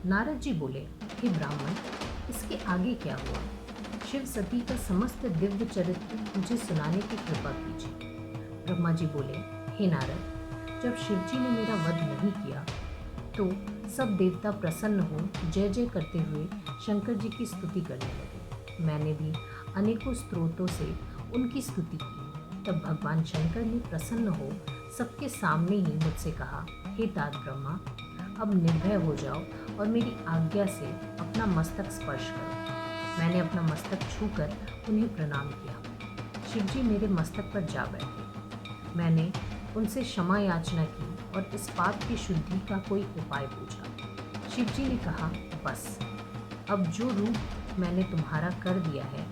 नारद जी बोले, हे ब्राह्मण, इसके आगे क्या हुआ? शिव सती का समस्त दिव्य चरित्र मुझे सुनाने की कृपा कीजिए। ब्रह्मा जी बोले, हे नारद, जब शिव जी ने मेरा वध नहीं किया तो सब देवता प्रसन्न हो जय जय करते हुए शंकर जी की स्तुति करने लगे। मैंने भी अनेकों स्त्रोतों से उनकी स्तुति की। तब भगवान शंकर ने प्रसन्न हो सबके सामने ही मुझसे कहा, हे तात ब्रह्मा, अब निर्भय हो जाओ और मेरी आज्ञा से अपना मस्तक स्पर्श करो। मैंने अपना मस्तक छूकर उन्हें प्रणाम किया। शिव जी मेरे मस्तक पर जा बैठे। मैंने उनसे क्षमा याचना की और इस पाप की शुद्धि का कोई उपाय पूछा। शिव जी ने कहा, बस अब जो रूप मैंने तुम्हारा कर दिया है,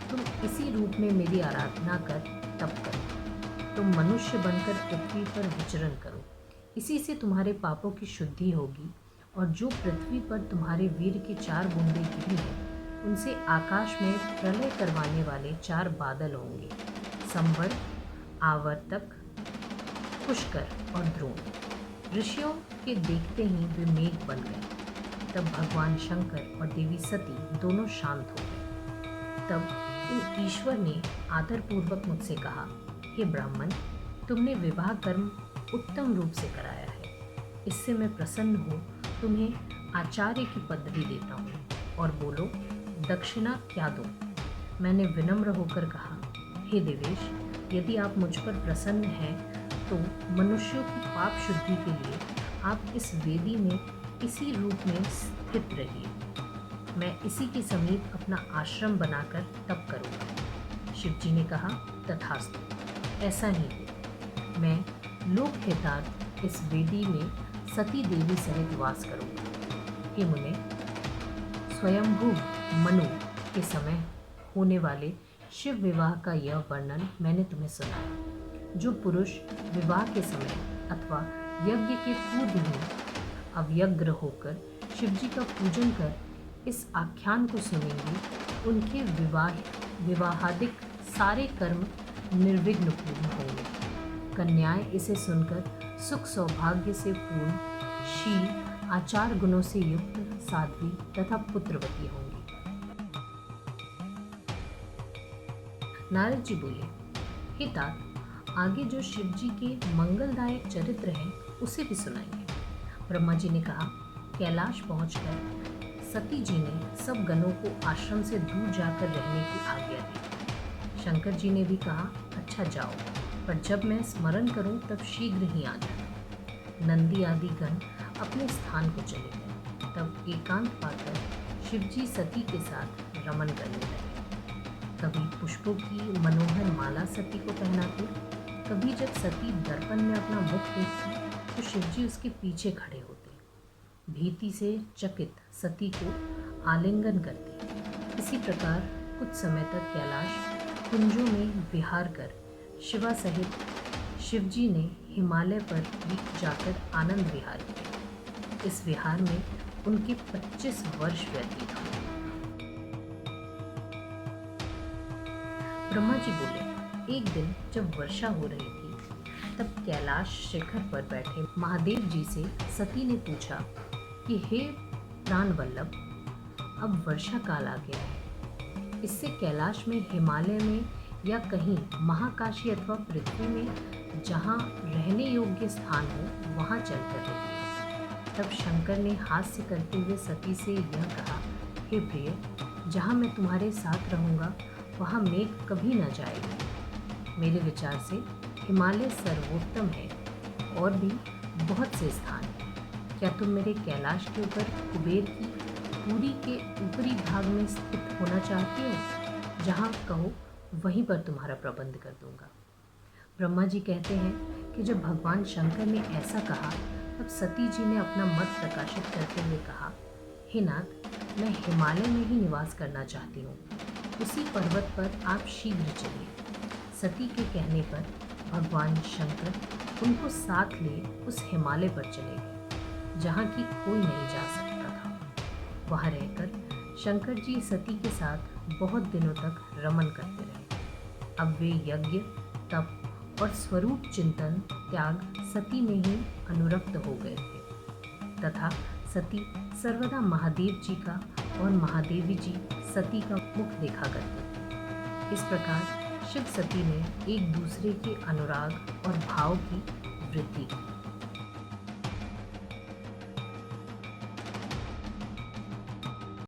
तुम इसी रूप में मेरी आराधना कर तप करो। तुम मनुष्य बनकर पृथ्वी पर विचरण करो। इसी से तुम्हारे पापों की शुद्धि होगी और जो पृथ्वी पर तुम्हारे वीर की 4 बूंदें गिरी हैं, उनसे आकाश में प्रलय करवाने वाले 4 बादल होंगे, संवर, आवर्तक, पुष्कर और द्रोण। ऋषियों के देखते ही वे मेघ बन गए। तब भगवान शंकर और देवी सती दोनों शांत हो गए। तब इन ईश्वर ने आदरपूर्वक मुझसे कहा, हे ब्राह्मण, तुमने विवाह कर्म उत्तम रूप से कराया है। इससे मैं प्रसन्न हो तुम्हें आचार्य की पदवी देता हूँ, और बोलो दक्षिणा क्या दूँ? मैंने विनम्र होकर कहा, हे देवेश, यदि आप मुझ पर प्रसन्न हैं तो मनुष्यों की पाप शुद्धि के लिए आप इस वेदी में इसी रूप में स्थित रहिए। मैं इसी के समीप अपना आश्रम बनाकर तप करूँगा। शिव जी ने कहा, तथास्तु, ऐसा ही हो। मैं लोक हितार्थ इस वेदी में सती देवी सहित वास करूँगा। हे मुने, स्वयंभू मनु के समय होने वाले शिव विवाह का यह वर्णन मैंने तुम्हें सुनाया। जो पुरुष विवाह के समय अथवा यज्ञ के पूर्व ही अव्यग्र होकर शिवजी का पूजन कर इस आख्यान को सुनेंगे, उनके विवाहादिक सारे कर्म निर्विघ्न पूर्ण होंगे। कन्याएं इसे सुनकर सुख सौभाग्य से पूर्ण, शील आचार गुणों से युक्त, साध्वी तथा पुत्रवती होंगी। नारद जी बोले, हे तात, आगे जो शिव जी के मंगलदायक चरित्र हैं उसे भी सुनाइए। ब्रह्मा जी ने कहा, कैलाश पहुंचकर सती जी ने सब गणों को आश्रम से दूर जाकर रहने की आज्ञा दी। शंकर जी ने भी कहा, अच्छा जाओ, पर जब मैं स्मरण करूं तब शीघ्र ही आ जाना। नंदी आदि गण अपने स्थान को चले गए। तब एकांत पाकर शिव जी सती के साथ रमन करने लगे। कभी पुष्पों की मनोहर माला सती को पहनाते, कभी जब सती दर्पण में अपना मुख देखती तो शिवजी उसके पीछे खड़े होते। भीति से चकित सती को आलिंगन करते। इसी प्रकार कुछ समय तक कैलाश कुंजों में विहार कर शिवा सहित शिवजी ने हिमालय पर भी जाकर आनंद विहार किया। इस विहार में उनके 25 वर्ष व्यतीत हुए। ब्रह्मा जी बोले, एक दिन जब वर्षा हो रही थी तब कैलाश शिखर पर बैठे महादेव जी से सती ने पूछा कि हे प्राण वल्लभ, अब वर्षा काल आ गया है। इससे कैलाश में, हिमालय में या कहीं महाकाशी अथवा पृथ्वी में जहाँ रहने योग्य स्थान हो वहाँ चलकर रहिए। तब शंकर ने हास्य करते हुए सती से यह कहा, हे प्रिय, जहाँ मैं तुम्हारे साथ रहूँगा वहाँ मेघ कभी न जाएगी। मेरे विचार से हिमालय सर्वोत्तम है और भी बहुत से स्थान हैं। क्या तुम मेरे कैलाश के ऊपर कुबेर की पुरी के ऊपरी भाग में स्थित होना चाहती हो? जहाँ कहो वहीं पर तुम्हारा प्रबंध कर दूंगा। ब्रह्मा जी कहते हैं कि जब भगवान शंकर ने ऐसा कहा तब सती जी ने अपना मत प्रकाशित करते हुए कहा, हे नाथ, मैं हिमालय में ही निवास करना चाहती हूँ। उसी पर्वत पर आप शीघ्र चलिए। सती के कहने पर भगवान शंकर उनको साथ ले उस हिमालय पर चले गए जहाँ की कोई नहीं जा सकता था। वहाँ रहकर शंकर जी सती के साथ बहुत दिनों तक रमन करते रहे। अब वे यज्ञ, तप और स्वरूप चिंतन त्याग सती में ही अनुरक्त हो गए थे तथा सती सर्वदा महादेव जी का और महादेवी जी सती का मुख देखा करते थे। इस प्रकार शिव सती में एक दूसरे के अनुराग और भाव की वृद्धि की।